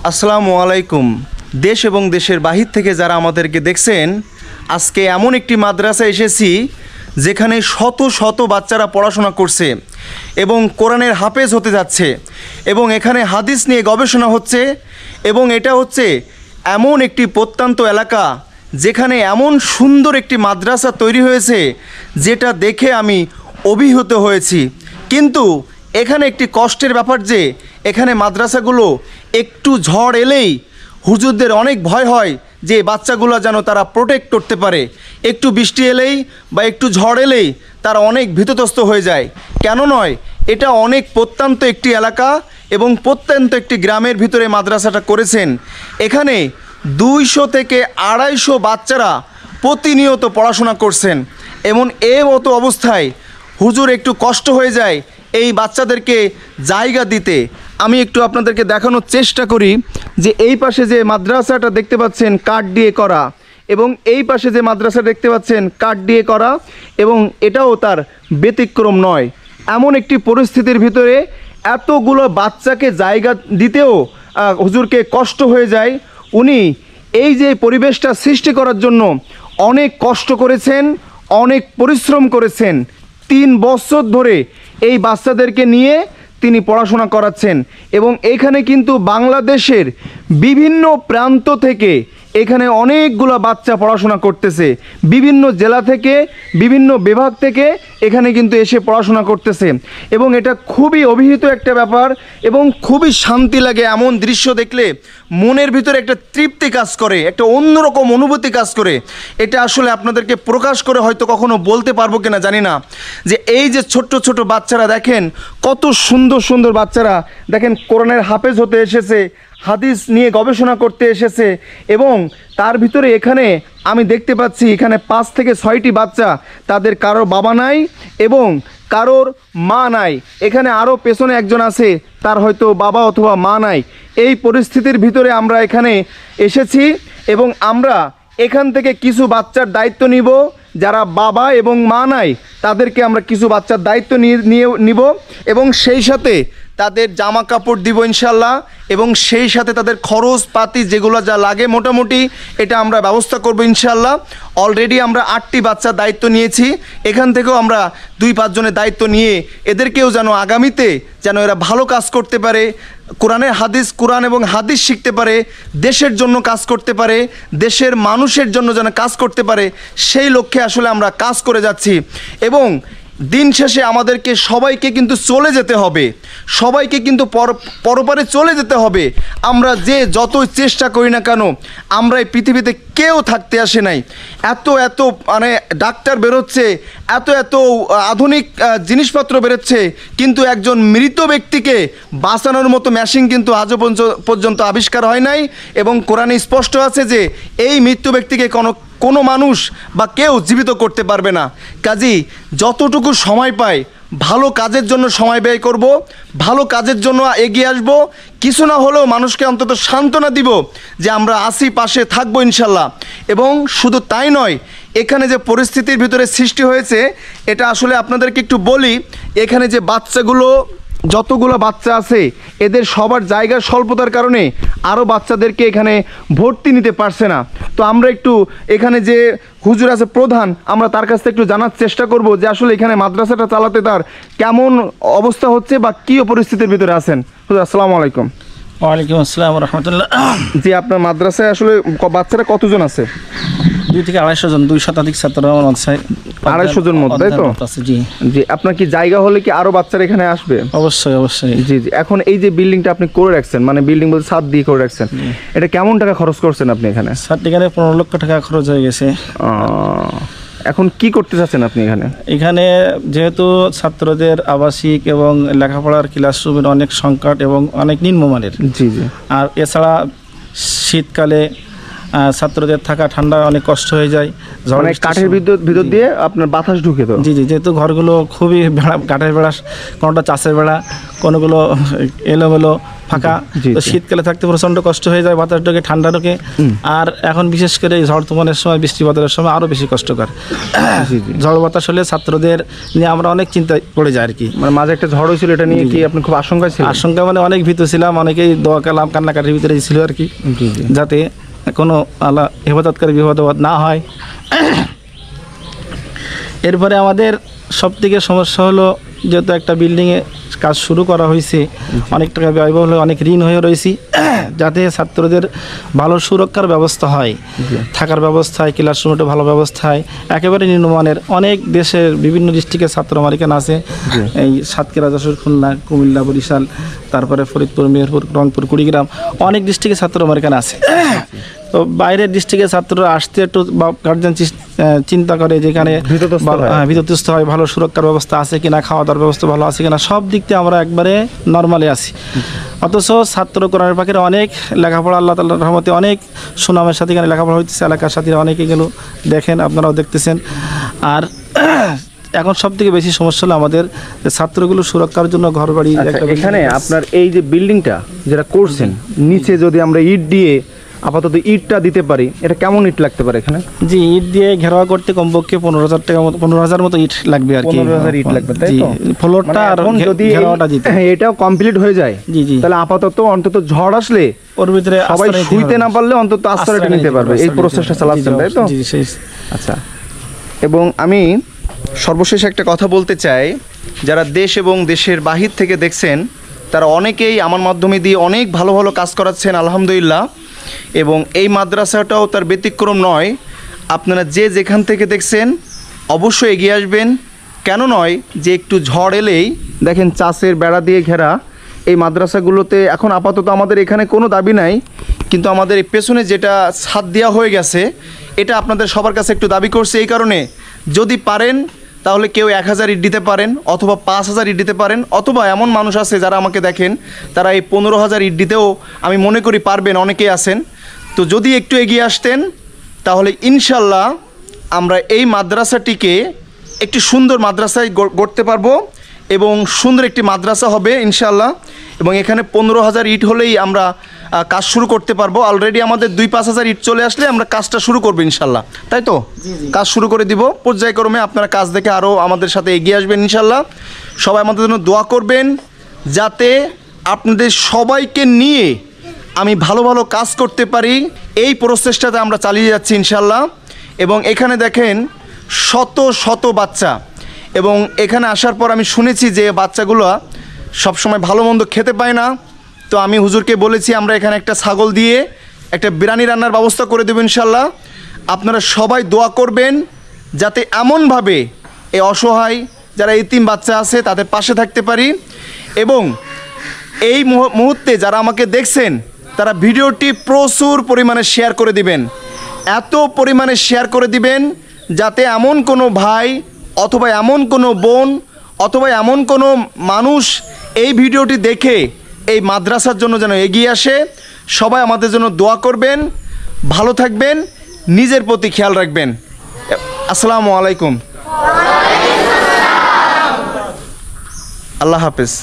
আসসালামু আলাইকুম। দেশ এবং দেশের বাহির থেকে যারা আমাদেরকে দেখছেন, আজকে এমন একটি মাদ্রাসায় এসেছি যেখানে শত শত বাচ্চারা পড়াশোনা করছে এবং কোরআনের হাফেজ হতে যাচ্ছে এবং এখানে হাদিস নিয়ে গবেষণা হচ্ছে এবং এটা হচ্ছে এমন একটি প্রত্যন্ত এলাকা যেখানে এমন সুন্দর একটি মাদ্রাসা তৈরি হয়েছে যেটা দেখে আমি অভিভূত হয়েছি। কিন্তু এখানে একটি কষ্টের ব্যাপার যে এখানে মাদ্রাসাগুলো একটু ঝড় এলেই হুজুরদের অনেক ভয় হয় যে বাচ্চাগুলো যেন তারা প্রোটেক্ট করতে পারে। একটু বৃষ্টি এলেই বা একটু ঝড় এলেই তারা অনেক ভীতত্রস্ত হয়ে যায়। কেন নয়, এটা অনেক প্রত্যন্ত একটি এলাকা এবং প্রত্যন্ত একটি গ্রামের ভিতরে মাদ্রাসাটা করেছেন। এখানে 200 থেকে 250 বাচ্চারা প্রতিনিয়ত পড়াশোনা করছেন এবং এ মতো অবস্থায় হুজুর একটু কষ্ট হয়ে যায় এই বাচ্চাদেরকে জায়গা দিতে। আমি একটু আপনাদেরকে দেখানোর চেষ্টা করি যে এই পাশে যে মাদ্রাসাটা দেখতে পাচ্ছেন কাঠ দিয়ে করা এবং এই পাশে যে মাদ্রাসা দেখতে পাচ্ছেন কাঠ দিয়ে করা এবং এটাও তার ব্যতিক্রম নয়। এমন একটি পরিস্থিতির ভিতরে এতগুলো বাচ্চাকে জায়গা দিতেও হুজুরকে কষ্ট হয়ে যায়। উনি এই যে পরিবেশটা সৃষ্টি করার জন্য অনেক কষ্ট করেছেন, অনেক পরিশ্রম করেছেন। 3 বছর ধরে এই বাচ্চাদেরকে নিয়ে তিনি পড়াশোনা করাচ্ছেন এবং এখানে কিন্তু বাংলাদেশের বিভিন্ন প্রান্ত থেকে এখানে অনেকগুলো বাচ্চা পড়াশোনা করতেছে, বিভিন্ন জেলা থেকে বিভিন্ন বিভাগ থেকে এখানে কিন্তু এসে পড়াশোনা করতেছে এবং এটা খুবই অভিহিত একটা ব্যাপার এবং খুবই শান্তি লাগে। এমন দৃশ্য দেখলে মনের ভিতরে একটা তৃপ্তি কাজ করে, একটা অন্যরকম অনুভূতি কাজ করে। এটা আসলে আপনাদেরকে প্রকাশ করে হয়তো কখনো বলতে পারবো কিনা জানি না, যে এই যে ছোট্ট ছোট বাচ্চারা দেখেন কত সুন্দর সুন্দর বাচ্চারা দেখেন কোরআনের হাফেজ হতে এসেছে, হাদিস নিয়ে গবেষণা করতে এসেছে এবং তার ভিতরে এখানে আমি দেখতে পাচ্ছি এখানে 5 থেকে 6টি বাচ্চা, তাদের কারোর বাবা নাই এবং কারোর মা নাই। এখানে আরও পেছনে একজন আছে, তার হয়তো বাবা অথবা মা নাই। এই পরিস্থিতির ভিতরে আমরা এখানে এসেছি এবং আমরা এখান থেকে কিছু বাচ্চার দায়িত্ব নিব। যারা বাবা এবং মা নাই তাদেরকে আমরা কিছু বাচ্চার দায়িত্ব নিব এবং সেই সাথে তাদের জামা কাপড় দিব ইনশাল্লাহ এবং সেই সাথে তাদের খরচ পাতি যেগুলো যা লাগে মোটামুটি এটা আমরা ব্যবস্থা করব ইনশাল্লাহ। অলরেডি আমরা 8টি বাচ্চার দায়িত্ব নিয়েছি, এখান থেকেও আমরা 2-5 জনের দায়িত্ব নিয়ে এদেরকেও যেন আগামীতে যেন এরা ভালো কাজ করতে পারে, কোরআন এবং হাদিস শিখতে পারে, দেশের জন্য কাজ করতে পারে, দেশের মানুষের জন্য যেন কাজ করতে পারে, সেই লক্ষ্যে আসলে আমরা কাজ করে যাচ্ছি। এবং দিন শেষে আমাদেরকে সবাইকে কিন্তু চলে যেতে হবে, সবাইকে কিন্তু পরপারে চলে যেতে হবে। আমরা যে যতই চেষ্টা করি না কেন, আমরা এই পৃথিবীতে কেউ থাকতে আসে নাই। এত এত মানে ডাক্তার বেরোচ্ছে, এত এত আধুনিক জিনিসপত্র বেরোচ্ছে, কিন্তু একজন মৃত ব্যক্তিকে বাঁচানোর মতো মেশিন কিন্তু আজও পর্যন্ত আবিষ্কার হয় নাই। এবং কোরআনে স্পষ্ট আছে যে এই মৃত্যু ব্যক্তিকে কোনো মানুষ বা কেউ জীবিত করতে পারবে না। কাজেই যতটুকু সময় পাই ভালো কাজের জন্য সময় ব্যয় করব, ভালো কাজের জন্য এগিয়ে আসব, কিছু না হলেও মানুষকে অন্তত সান্ত্বনা দিব যে আমরা আসি, পাশে থাকবো ইনশাল্লাহ। এবং শুধু তাই নয়, এখানে যে পরিস্থিতির ভিতরে সৃষ্টি হয়েছে এটা আসলে আপনাদেরকে একটু বলি। এখানে যে বাচ্চাগুলো, যতগুলো বাচ্চা আছে এদের সবার জায়গার স্বল্পতার কারণে আরও বাচ্চাদেরকে এখানে ভর্তি নিতে পারছে না। তো আমরা একটু এখানে যে হুজুর আছে প্রধান, আমরা তার কাছ থেকে একটু জানার চেষ্টা করব যে আসলে এখানে মাদ্রাসাটা চালাতে তার কেমন অবস্থা হচ্ছে বা কী পরিস্থিতির ভিতরে আছেন। হুজুর আসসালামু আলাইকুম। ওয়ালাইকুম আসসালাম রহমতুল্লাহ। জি, আপনার মাদ্রাসায় আসলে বাচ্চারা কতজন আছে? 2 থেকে 250 জন, 2 শতাধিক ছাত্র আমার মাদ্রাসায়। 250 জন মতো, তাই তো? জি জি। আপনার কি জায়গা হলে কি আরো বাচ্চারা এখানে আসবে? অবশ্যই অবশ্যই। জি জি। এখন এই যে বিল্ডিংটা আপনি করে রাখছেন, মানে বিল্ডিং বলতে ছাদ দিয়ে করে রাখছেন, এটা কেমন টাকা খরচ করছেন আপনি এখানে? ছাদ এখানে 15 লক্ষ টাকা খরচ হয়ে গেছে। এখন কি করতে চাচ্ছেন আপনি এখানে? এখানে যেহেতু ছাত্রদের আবাসিক এবং লেখাপড়ার ক্লাসরুমের অনেক সংকট এবং অনেক নিম্নমানের। জি জি। আর এছাড়া শীতকালে ছাত্রদের থাকা ঠান্ডা অনেক কষ্ট হয়ে যায়। ঝড় মানে বৃষ্টির কাঠের সময়- ভিতর দিয়ে আপনার বাতাস ঢুকে তো। জি জি, যেহেতু ঘরগুলো খুবই বেড়া, কাঠের বেড়া, কোনোটা চাষের বেড়া, কোনোগুলো এলোমেলো ফাঁকা, জি, তো জি। শীতকালে থাকতে প্রচণ্ড কষ্ট হয়ে যায়, বাতাস ঢোকে, ঠান্ডা ঢোকে। আর এখন বিশেষ করে এই ঝড় তুফানের সময়, বৃষ্টিপাতের সময় আরও বেশি কষ্টকর। জি জি। ঝড় বাতাস হলে ছাত্রদের নিয়ে আমরা অনেক চিন্তায় পড়ে যাই আর কি। মানে মাঝে একটা ঝড় হয়েছিল, এটা নিয়ে কি আপনি খুব আশঙ্কায় ছিলেন? আশঙ্কা মানে অনেক ভীত ছিলাম, অনেকেই দোয়া কালাম কান্নাকাটির ভিতরে ছিল আর কি, জি জি। যাতে কোনো আল্লাহ হেফাজতকারী বিপদ না হয়। এরপরে আমাদের সবথেকে সমস্যা হলো, যেহেতু একটা বিল্ডিংয়ে কাজ শুরু করা হয়েছে, অনেক টাকা ব্যয়বহুল হয়ে অনেক ঋণ হয়ে রয়েছি, যাতে ছাত্রদের ভালো সুরক্ষার ব্যবস্থা হয়, থাকার ব্যবস্থায়, ক্লাসরুমে ভালো ব্যবস্থায়, একেবারে নিম্নমানের। অনেক দেশের বিভিন্ন ডিস্ট্রিক্টের ছাত্র আমার এখানে আছে, এই সাতক্ষীরা, যশোর, খুলনা, কুমিল্লা, বরিশাল, তারপরে ফরিদপুর, মেহেরপুর, রংপুর, কুড়িগ্রাম, অনেক ডিস্ট্রিক্টের ছাত্র আমার এখানে আছে। তো বাইরের ডিস্ট্রিক্টের ছাত্ররা আসতে একটু গার্জেন চিন্তা করে, যেখানে ভীতত্রস্ত হয়। বিতর্তিস্থ হয়, ভালো সুরক্ষার ব্যবস্থা আছে কিনা, খাওয়া দাওয়ার ব্যবস্থা ভালো আছে কিনা, সব দিক দিয়ে আমরা একবারে নর্মালি আছি। অথচ ছাত্র কোরআনের পাখিরা অনেক লেখাপড়া, আল্লাহ তাআলার রহমতে অনেক সুনামের সাথে এখানে লেখাপড়া হইতেছে, এলাকার সাথীরা অনেকে গেল, দেখেন, আপনারাও দেখতেছেন। আর এখন সব থেকে বেশি সমস্যা হলো আমাদের যে ছাত্রগুলো সুরক্ষার জন্য ঘর বাড়ি আচ্ছা, এখানে আপনার এই যে বিল্ডিংটা যেটা করছেন, নিচে যদি আমরা ইট দিয়ে আপাতত ইটটা দিতে পারি, এটা কেমন ইট লাগতে পারে এখানে? জি, ইট দিয়ে ঘেরাও করতে কমপক্ষে 15,000 টাকা মতো, 15,000 মতো ইট লাগবে আর কি। 15,000 ইট লাগবে, তাই জি, তো? ফ্লোরটা আর এখন যদি ঘেরাওটা দিতে, এটাও কমপ্লিট হয়ে যায়, জি জি, তাহলে আপাতত অন্তত ঝড় আসলে ওর ভিতরে সবাই আশ্রয় নিতে শুইতে পারবে। না পারলে অন্তত আশ্রয়টা আশ্রয় নিতে পারবে। এই আশ্রয় নিতে প্রসেসটা পারবে। চালাচ্ছেন, জি, তাই তো? জি, সেই। আচ্ছা, এবং আমি সর্বশেষ একটা কথা বলতে চাই, যারা দেশ এবং দেশের বাহির থেকে দেখছেন, তারা অনেকেই আমার মাধ্যমে দিয়ে অনেক ভালো ভালো কাজ করাচ্ছেন, আলহামদুলিল্লাহ। এবং এই মাদ্রাসাটাও তার ব্যতিক্রম নয়। আপনারা যে যেখান থেকে দেখছেন অবশ্যই এগিয়ে আসবেন। কেন নয়, যে একটু ঝড় এলেই দেখেন চাষের বেড়া দিয়ে ঘেরা এই মাদ্রাসাগুলোতে এখন আপাতত আমাদের এখানে কোনো দাবি নাই, কিন্তু আমাদের এই পেছনে যেটা ছাদ দেওয়া হয়ে গেছে, এটা আপনাদের সবার কাছে একটু দাবি করছে। এই কারণে যদি পারেন তাহলে কেউ 1000 ইট দিতে পারেন, অথবা 5000 ইট দিতে পারেন, অথবা এমন মানুষ আছে যারা আমাকে দেখেন, তারা এই 15,000 ইট দিতেও আমি মনে করি পারবেন, অনেকেই আছেন। তো যদি একটু এগিয়ে আসতেন তাহলে ইনশাল্লাহ আমরা এই মাদ্রাসাটিকে একটি সুন্দর মাদ্রাসায় গড়তে পারবো, এবং সুন্দর একটি মাদ্রাসা হবে ইনশাল্লাহ। এবং এখানে 15,000 ইট হলেই আমরা কাজ শুরু করতে পারবো। অলরেডি আমাদের 2-5 হাজার ইট চলে আসলে আমরা কাজটা শুরু করবো ইনশাল্লাহ, তাই তো? কাজ শুরু করে দিব পর্যায়ক্রমে। আপনারা কাজ দেখে আরও আমাদের সাথে এগিয়ে আসবেন ইনশাল্লাহ। সবাই আমাদের জন্য দোয়া করবেন, যাতে আপনাদের সবাইকে নিয়ে আমি ভালো ভালো কাজ করতে পারি। এই প্রচেষ্টাতে আমরা চালিয়ে যাচ্ছি ইনশাল্লাহ। এবং এখানে দেখেন শত শত বাচ্চা, এবং এখানে আসার পর আমি শুনেছি যে বাচ্চাগুলো সবসময় ভালো মন্দ খেতে পায় না। তো আমি হুজুরকে বলেছি আমরা এখানে একটা ছাগল দিয়ে একটা বিরিয়ানি রান্নার ব্যবস্থা করে দেবো ইনশাল্লাহ। আপনারা সবাই দোয়া করবেন, যাতে এমনভাবে এই অসহায় যারা এতিম বাচ্চা আছে তাদের পাশে থাকতে পারি। এবং এই মুহূর্তে যারা আমাকে দেখছেন, তারা ভিডিওটি প্রচুর পরিমাণে শেয়ার করে দিবেন, এত পরিমাণে শেয়ার করে দিবেন যাতে এমন কোনো ভাই অথবা এমন কোনো বোন অথবা এমন কোনো মানুষ এই ভিডিওটি দেখে এই মাদ্রাসার জন্য যেন এগিয়ে আসে। সবাই আমাদের জন্য দোয়া করবেন, ভালো থাকবেন, নিজের প্রতি খেয়াল রাখবেন। আসসালামু আলাইকুম, আল্লাহ হাফেজ।